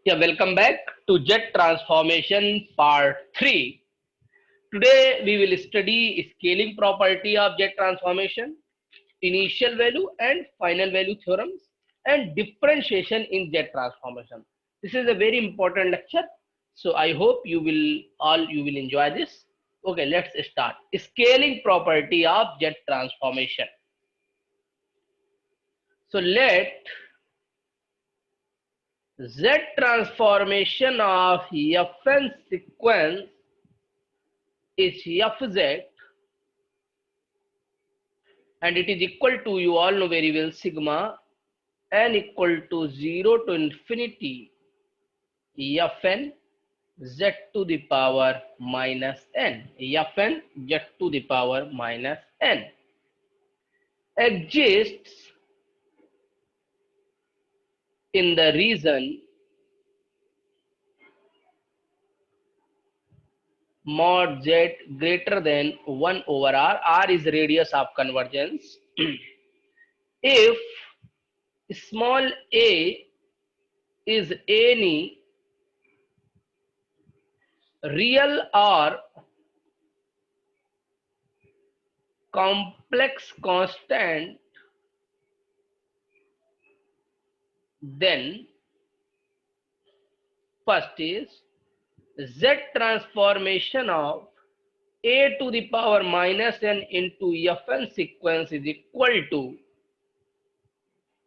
Yeah, welcome back to Jet Transformation Part 3. Today we will study scaling property of jet transformation, initial value and final value theorems, and differentiation in jet transformation. This is a very important lecture. So I hope you will enjoy this. Okay, let's start. Scaling property of jet transformation. So let Z transformation of Fn sequence is Fz, and it is equal to, you all know very well, sigma n equal to 0 to infinity Fn z to the power minus n. Fn z to the power minus n exists in the region mod z greater than 1 over r. R is radius of convergence. If small a is any real or complex constant, then first is Z transformation of a to the power minus n into Fn sequence is equal to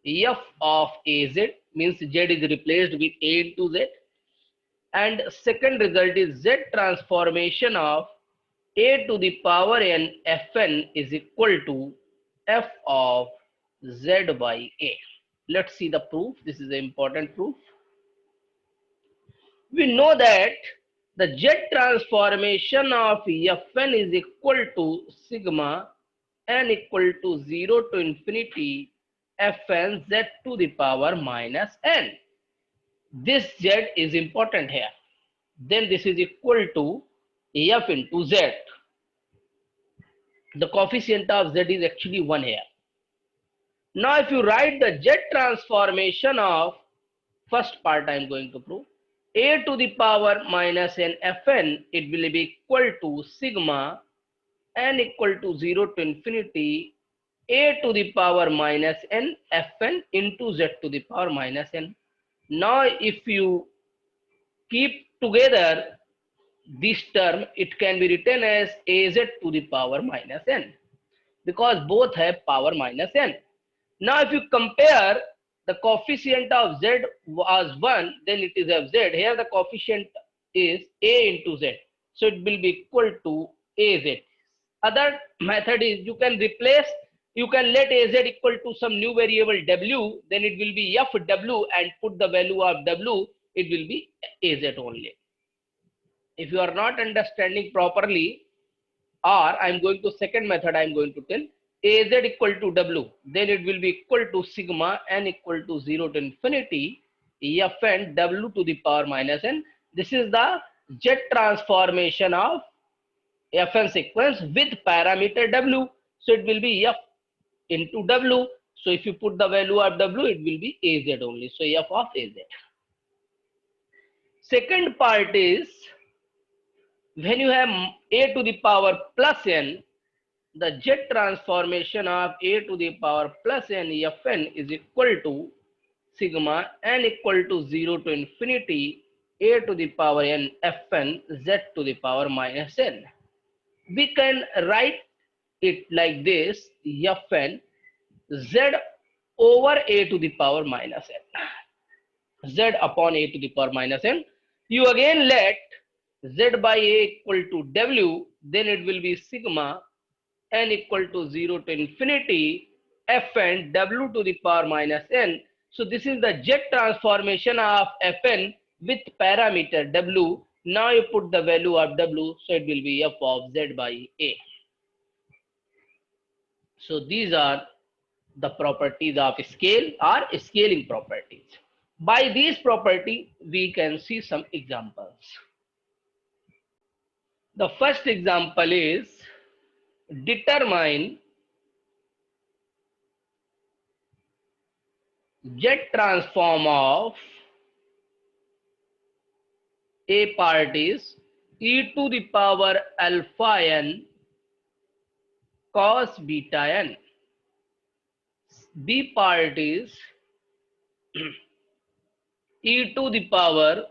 f of az, means z is replaced with a into z, and second result is Z transformation of a to the power n Fn is equal to f of z by a. Let's see the proof. This is an important proof. We know that the jet transformation of Fn is equal to sigma n equal to 0 to infinity Fn z to the power minus n. This z is important here. Then this is equal to f into z. The coefficient of z is actually 1 here. Now if you write the jet transformation of first part, I am going to prove a to the power minus n Fn, it will be equal to sigma n equal to 0 to infinity a to the power minus n Fn into z to the power minus n. Now if you keep together this term, it can be written as az to the power minus n, because both have power minus n. Now if you compare, the coefficient of z was 1, then it is of z. Here the coefficient is a into z. So it will be equal to az. Other method is you can replace, you can let az equal to some new variable w, then it will be fw, and put the value of w, it will be az only. If you are not understanding properly, or I am going to second method, I am going to tell az equal to w, then it will be equal to sigma n equal to 0 to infinity Fn w to the power minus n. This is the jet transformation of Fn sequence with parameter w. So it will be f into w. So if you put the value of w, it will be az only. So f of az. Second part is, when you have a to the power plus n, the jet transformation of a to the power plus n Fn is equal to sigma n equal to 0 to infinity a to the power n Fn z to the power minus n. We can write it like this: Fn z over a to the power minus n, z upon a to the power minus n. You again let z by a equal to w, then it will be sigma n equal to 0 to infinity Fn w to the power minus n. So this is the jet transformation of Fn with parameter w. Now you put the value of w, so it will be f of z by a. So these are the properties of scale or scaling properties. By these property, we can see some examples. The first example is, determine jet transform of A part is e to the power alpha n cos beta n. B part is e to the power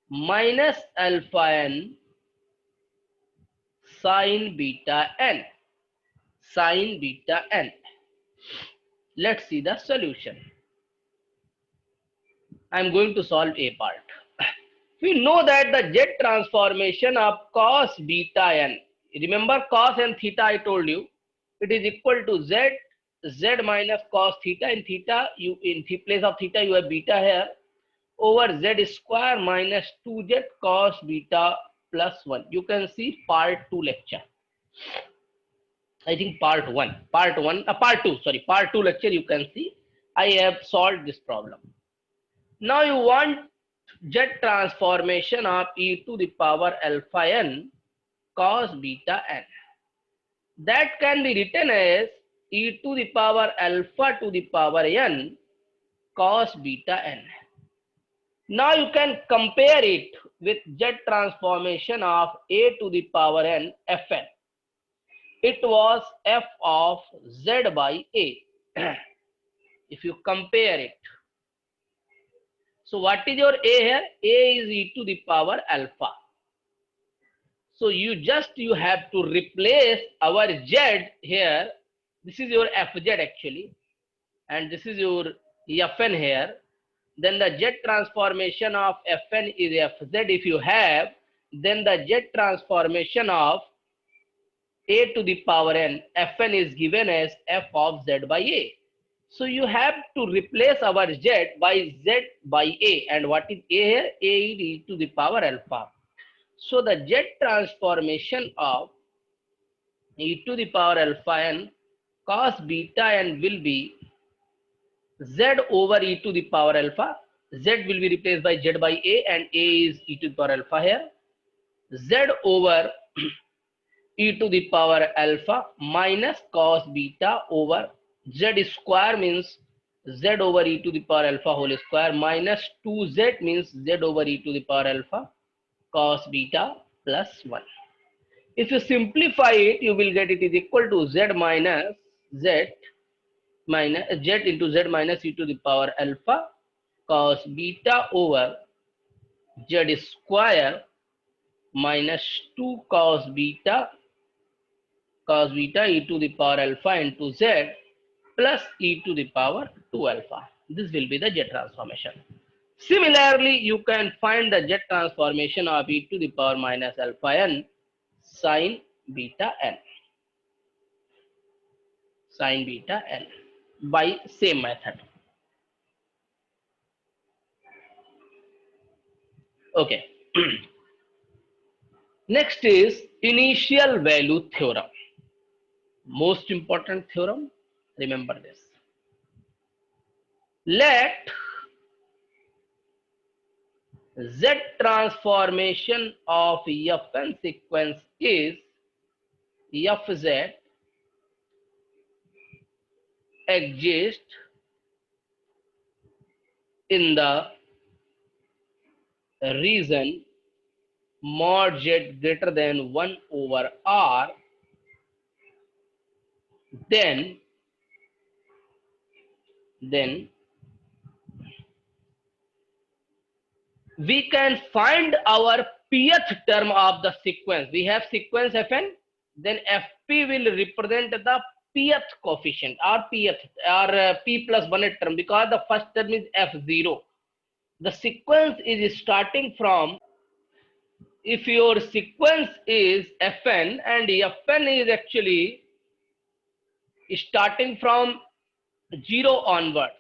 minus alpha n sin beta n. Sin beta n. Let's see the solution. I'm going to solve A part. We know that the Z transformation of cos beta n, remember cos and theta I told you, it is equal to z minus cos theta. In theta, you in the place of theta you have beta here, over z square minus 2z cos beta plus 1. You can see part 2 lecture. I think part 2 lecture you can see. I have solved this problem. Now you want Z transformation of e to the power alpha n cos beta n. That can be written as e to the power alpha to the power n cos beta n. Now you can compare it with Z transformation of a to the power n fn. It was f of z by a. If you compare it, so what is your a here? A is e to the power alpha. So you have to replace our z here. This is your fz actually, and this is your fn here. Then the z transformation of fn is fz. If you have, then the z transformation of a to the power n fn is given as f of z by a. So you have to replace our z by a, and what is a here? A is e to the power alpha. So the z transformation of e to the power alpha n cos beta n will be z over e to the power alpha. Z will be replaced by z by a, and a is e to the power alpha here. Z over e to the power alpha minus cos beta over z square means z over e to the power alpha whole square minus 2z means z over e to the power alpha cos beta plus 1. If you simplify it, you will get it is equal to z minus z into z minus e to the power alpha cos beta over z square minus 2 cos beta e to the power alpha into z plus e to the power 2 alpha. This will be the Z transformation. Similarly, you can find the Z transformation of e to the power minus alpha n sin beta n. Sin beta n by same method. Okay. Next is initial value theorem. Most important theorem. Remember this. Let Z transformation of Fn sequence is Fz exist in the region mod z greater than 1 over r, then we can find our pth term of the sequence. We have sequence Fn, then Fp will represent the pth coefficient or p plus 1 term, because the first term is F0. The sequence is starting from, if your sequence is Fn and Fn is actually starting from 0 onwards.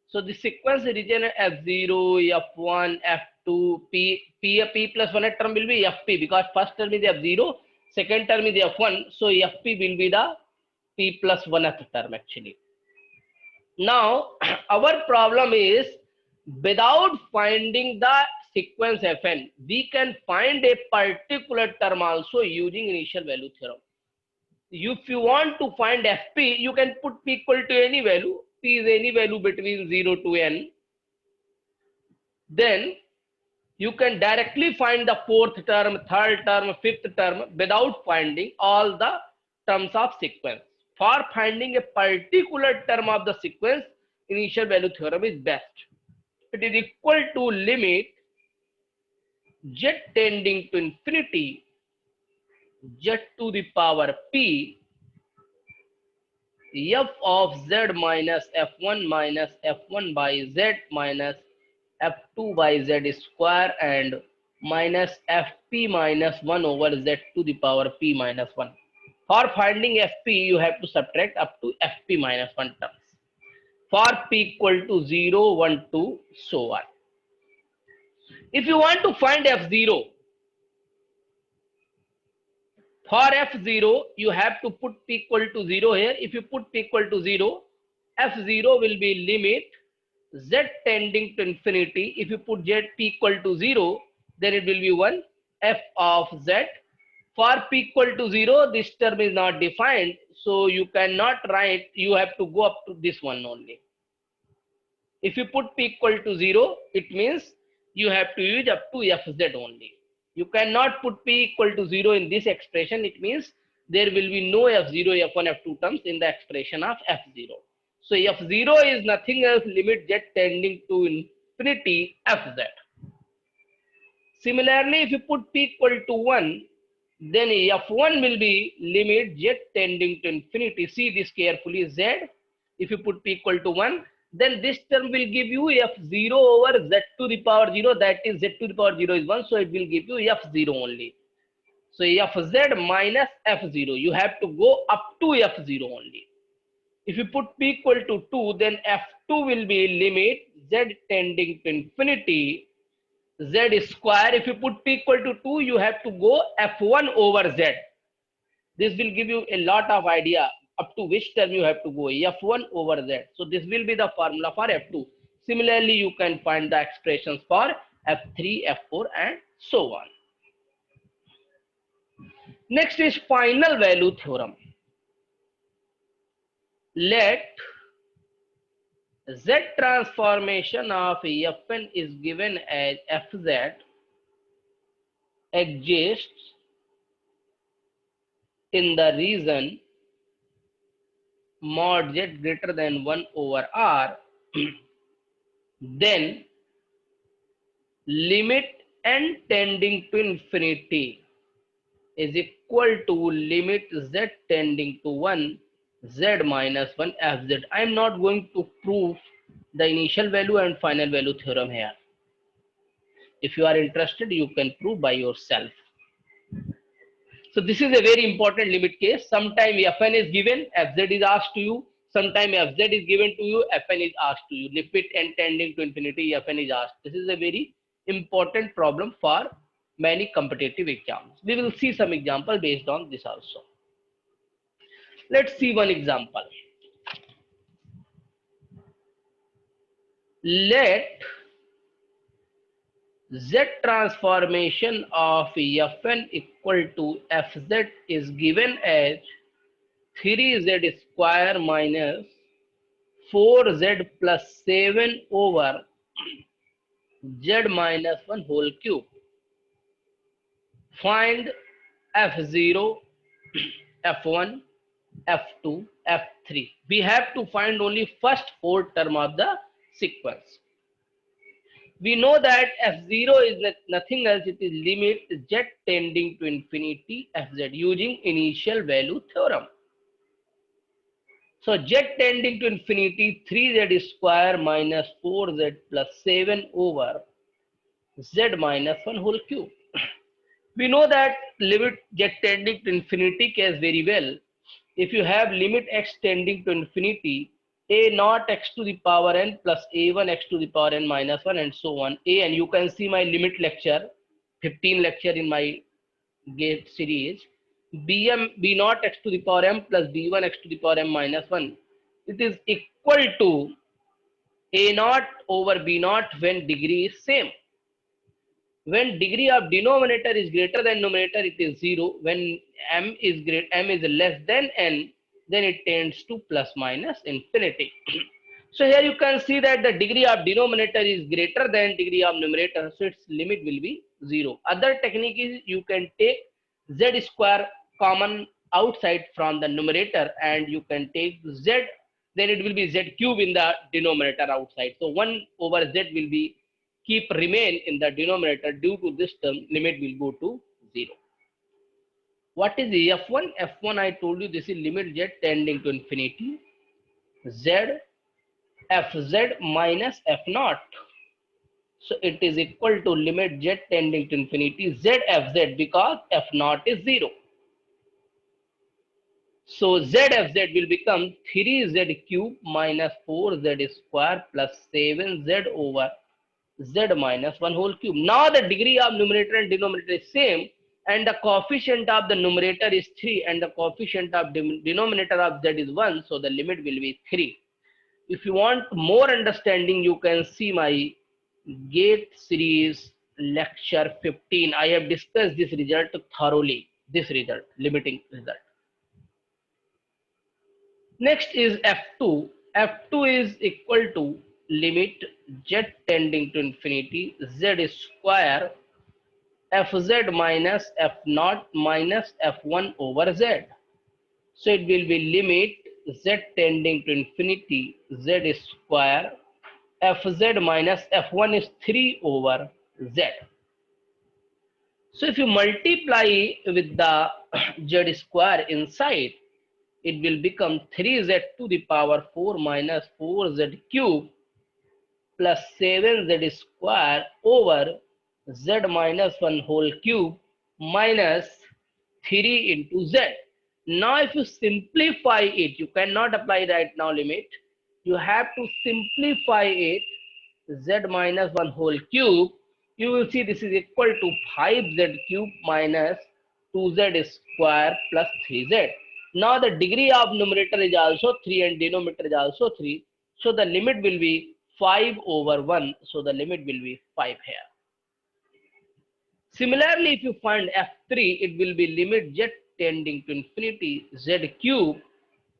So the sequence region F0, F1, F2, P plus 1 term will be Fp, because first term is F0, second term is F1. So Fp will be the P plus 1th term actually. Now our problem is, without finding the sequence Fn, we can find a particular term also using initial value theorem. If you want to find Fp, you can put p equal to any value. P is any value between 0 to n. then you can directly find the fourth term, third term, fifth term without finding all the terms of sequence. For finding a particular term of the sequence, initial value theorem is best. It is equal to limit z tending to infinity, z to the power p, f of z minus f1 minus f1 by z minus f2 by z square and minus fp minus 1 over z to the power p minus 1. For finding fp, you have to subtract up to fp minus 1 terms. For p equal to 0, 1, 2, so on. If you want to find f0, for f0, you have to put p equal to 0 here. If you put p equal to 0, f0 will be limit z tending to infinity. If you put z p equal to 0, then it will be 1 f of z. For p equal to 0, this term is not defined, so you cannot write, you have to go up to this one only. If you put p equal to 0, it means you have to use up to fz only. You cannot put p equal to 0 in this expression. It means there will be no f0, f1, f2 terms in the expression of f0. So f0 is nothing else limit z tending to infinity fz. Similarly, if you put p equal to 1, then f1 will be limit z tending to infinity. See this carefully, z. If you put p equal to 1, then this term will give you f0 over z to the power 0. That is z to the power 0 is 1. So it will give you f0 only. So fz minus f0. You have to go up to f0 only. If you put p equal to 2, then f2 will be limit z tending to infinity z square. If you put p equal to 2, you have to go f1 over z. This will give you a lot of idea up to which term you have to go, f1 over z. So this will be the formula for f2. Similarly, you can find the expressions for f3, f4 and so on. Next is final value theorem. Let z transformation of fn is given as fz exists in the region mod z greater than 1 over r, then limit n tending to infinity is equal to limit z tending to 1 z minus 1 fz. I am not going to prove the initial value and final value theorem here. If you are interested, you can prove by yourself. So this is a very important limit case. Sometime fn is given, fz is asked to you. Sometime fz is given to you, fn is asked to you. Limit n tending to infinity, fn is asked. This is a very important problem for many competitive exams. We will see some example based on this also. Let's see one example. Let z transformation of fn equal to fz is given as 3z square minus 4z plus 7 over z minus 1 whole cube. Find f0, f1, f2, f3. We have to find only first 4 term of the sequence. We know that f0 is nothing else, it is limit z tending to infinity fz using initial value theorem. So z tending to infinity 3z square minus 4z plus 7 over z minus 1 whole cube. We know that limit z tending to infinity case very well. If you have limit x tending to infinity, a naught x to the power n plus a1 x to the power n minus 1 and so on. And you can see my limit lecture, 15 lecture in my GATE series. b naught x to the power m plus b1 x to the power m minus 1. It is equal to a naught over b naught when degree is same. When degree of denominator is greater than numerator, it is 0. When m is less than n, then it tends to plus minus infinity. So here you can see that the degree of denominator is greater than degree of numerator, so its limit will be 0. Other technique is you can take z square common outside from the numerator and you can take z, then it will be z cube in the denominator outside. So 1 over z will be keep remain in the denominator. Due to this term, limit will go to 0. What is f1? F1 I told you this is limit z tending to infinity, z fz minus f naught. So it is equal to limit z tending to infinity z fz because f naught is 0. So z fz will become 3z cube minus 4z square plus 7z over z minus 1 whole cube. Now the degree of numerator and denominator is same and the coefficient of the numerator is 3 and the coefficient of denominator of z is 1. So the limit will be 3. If you want more understanding, you can see my GATE series lecture 15. I have discussed this result thoroughly, this result, limiting result. Next is F2. F2 is equal to limit z tending to infinity z square fz minus f naught minus f1 over z. So it will be limit z tending to infinity z square fz minus f1 is 3 over z. So if you multiply with the z square inside, it will become 3z to the power 4 minus 4z cube plus 7z square over z minus 1 whole cube minus 3 into z. Now if you simplify it, you cannot apply right now limit. You have to simplify it, z minus 1 whole cube. You will see this is equal to 5z cube minus 2z square plus 3z. Now the degree of numerator is also 3 and denominator is also 3. So the limit will be 5 over 1. So the limit will be 5 here. Similarly, if you find f3, it will be limit z tending to infinity z cube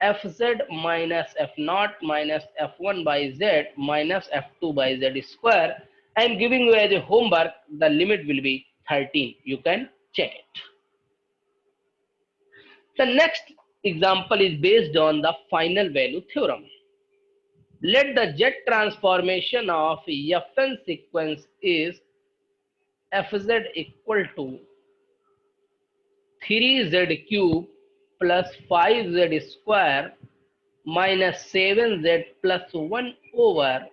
fz minus f naught minus f1 by z minus f2 by z square. I am giving you as a homework, the limit will be 13. You can check it. The next example is based on the final value theorem. Let the z transformation of fn sequence is fz equal to 3z cube plus 5z square minus 7z plus 1 over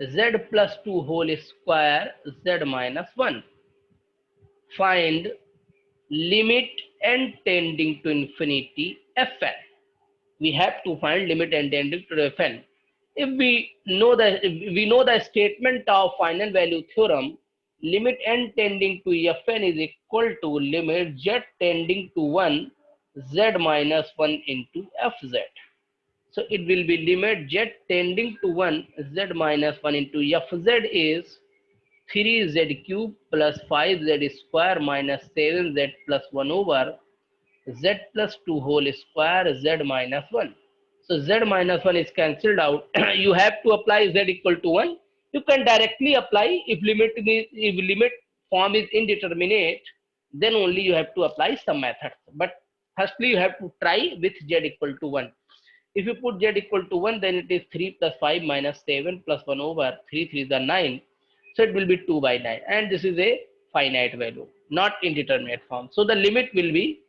z plus 2 whole square z minus 1. Find limit n tending to infinity fn. We have to find limit n tending to fn. If we know the statement of final value theorem, limit n tending to fn is equal to limit z tending to 1 z minus 1 into fz. So it will be limit z tending to 1 z minus 1 into fz is 3z cube plus 5z square minus 7z plus 1 over z plus 2 whole square z minus 1. So z minus 1 is cancelled out. You have to apply z equal to 1. You can directly apply if limit form is indeterminate, then only you have to apply some methods. But firstly you have to try with z equal to 1. If you put z equal to 1, then it is 3 plus 5 minus 7 plus 1 over 3 is the 9. So it will be 2 by 9. And this is a finite value, not indeterminate form. So the limit will be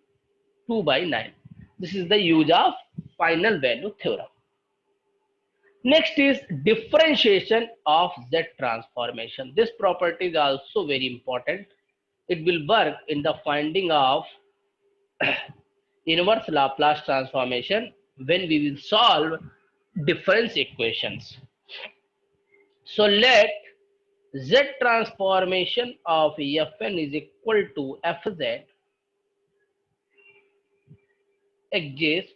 2 by 9. This is the use of final value theorem. Next is differentiation of Z transformation. This property is also very important. It will work in the finding of inverse Laplace transformation when we will solve difference equations. So let Z transformation of Fn is equal to Fz exists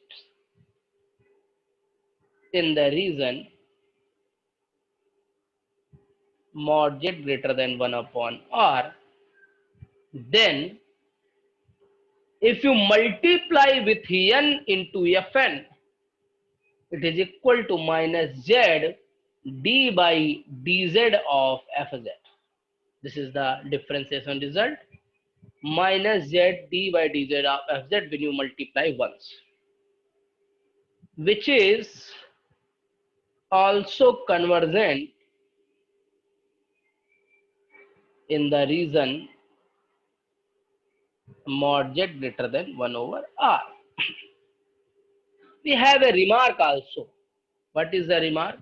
in the region mod z greater than 1 upon r, then if you multiply with n into Fn, it is equal to minus z d by dz of fz. This is the differentiation result. Minus z d by dz of fz when you multiply once, which is also convergent in the region mod z greater than 1 over r. We have a remark also. What is the remark?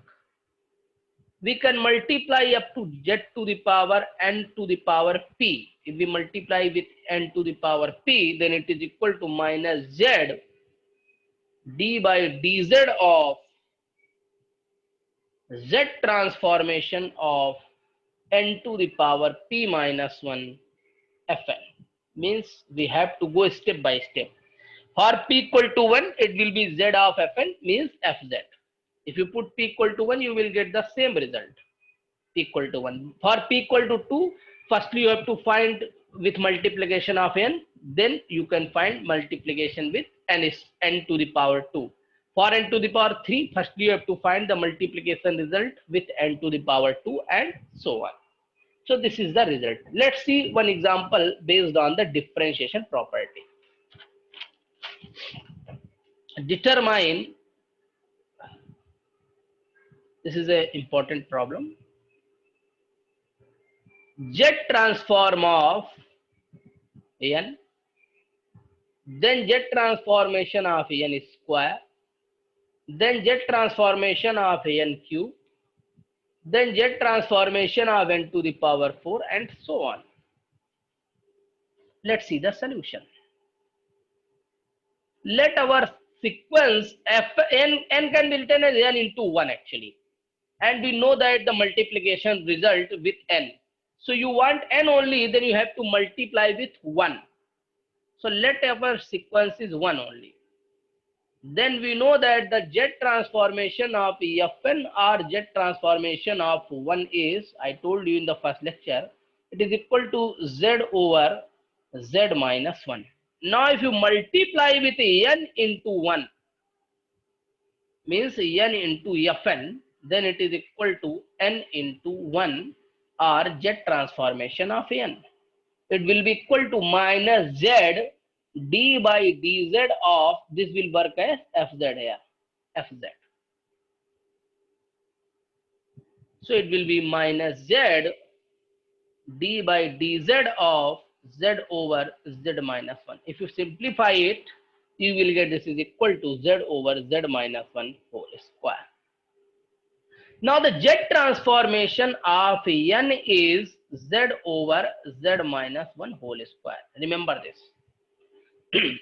We can multiply up to z to the power n to the power p. If we multiply with n to the power p, then it is equal to minus z d by dz of z transformation of n to the power p minus 1 fn. Means we have to go step by step. For p equal to 1, it will be z of fn, means fz. If you put p equal to 1, you will get the same result. P equal to 1. For p equal to 2, firstly you have to find with multiplication of n, then you can find multiplication with n is n to the power 2. For n to the power 3, firstly you have to find the multiplication result with n to the power 2 and so on. So this is the result. Let's see one example based on the differentiation property. Determine, this is an important problem, z transform of n, then z transformation of n square, then z transformation of n cube, then z transformation of n to the power 4 and so on. Let's see the solution. Let our sequence n can be written as n into 1 actually, and we know that the multiplication result with n. So you want n only, then you have to multiply with 1. So let our sequence is 1 only. Then we know that the z transformation of fn or z transformation of 1 is, I told you in the first lecture, it is equal to z over z minus 1. Now if you multiply with n into 1, means n into fn, then it is equal to n into 1 or z transformation of n. It will be equal to minus z d by dz of, this will work as fz here, fz. So it will be minus z d by dz of z over z minus 1. If you simplify it, you will get this is equal to z over z minus 1 whole square. Now the z transformation of n is z over z minus 1 whole square. Remember this.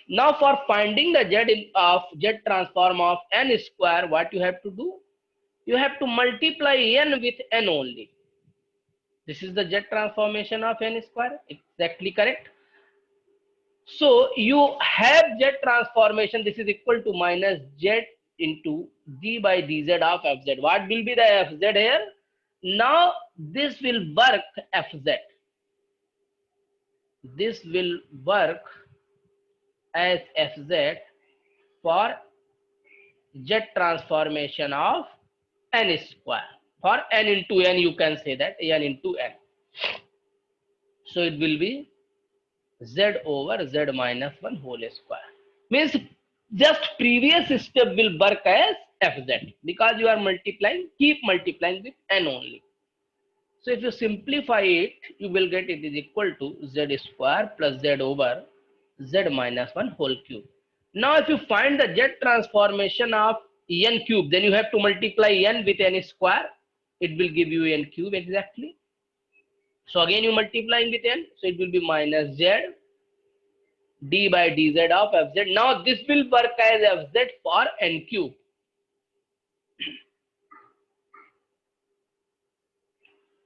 Now for finding the z transform of n square, what you have to do? You have to multiply n with n only. This is the z transformation of n square. Exactly correct. So you have z transformation. This is equal to minus z into d by dz of fz. What will be the fz here? Now this will work fz. This will work as fz for z transformation of n square. For n into n, you can say that n into n. So it will be z over z minus 1 whole square. Means just previous step will work as fz, because you are multiplying, keep multiplying with n only. So if you simplify it, you will get it is equal to z square plus z over z minus 1 whole cube. Now if you find the z transformation of n cube, then you have to multiply n with n square. It will give you n cube exactly. So again you multiplying with n, so it will be minus z d by dz of fz. Now this will work as fz for n cube.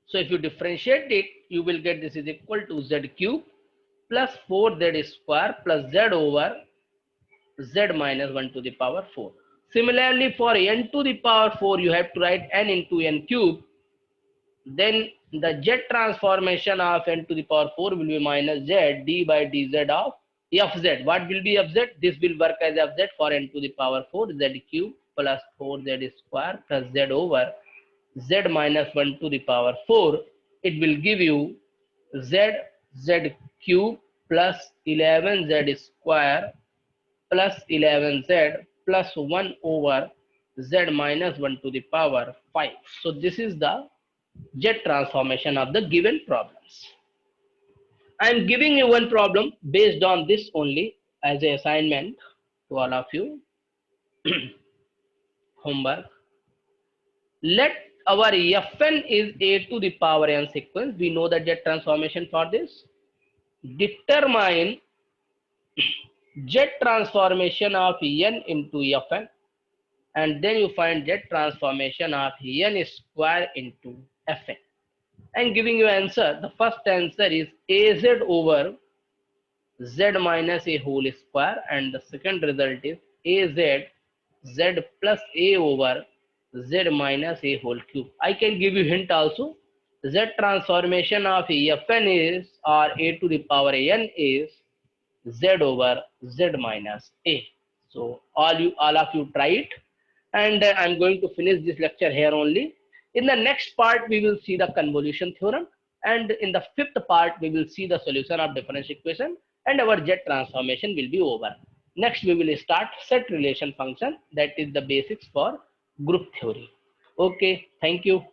So if you differentiate it, you will get this is equal to z cube plus 4z square plus z over z minus 1 to the power 4. Similarly, for n to the power 4, you have to write n into n cube. Then the z transformation of n to the power 4 will be minus z d by dz of fz. What will be fz? This will work as fz for n to the power 4 z cube plus 4z square plus z over z minus 1 to the power 4. It will give you z cube plus 11z square plus 11z plus 1 over z minus 1 to the power 5. So this is the Z transformation of the given problems. I am giving you one problem based on this only as an assignment to all of you. Homework. Let our Fn is a to the power n sequence. We know the Z transformation for this. Determine Z transformation of n into Fn, and then you find Z transformation of n square into Fn. And giving you answer. The first answer is Az over z minus a whole square, and the second result is Az z plus a over z minus a whole cube. I can give you hint also. Z transformation of Fn is, or a to the power n is, z over z minus a. So all of you try it, and I'm going to finish this lecture here only. In the next part we will see the convolution theorem, and in the fifth part we will see the solution of differential equation, and our Z transformation will be over. Next we will start set relation function, that is the basics for group theory. Okay, thank you.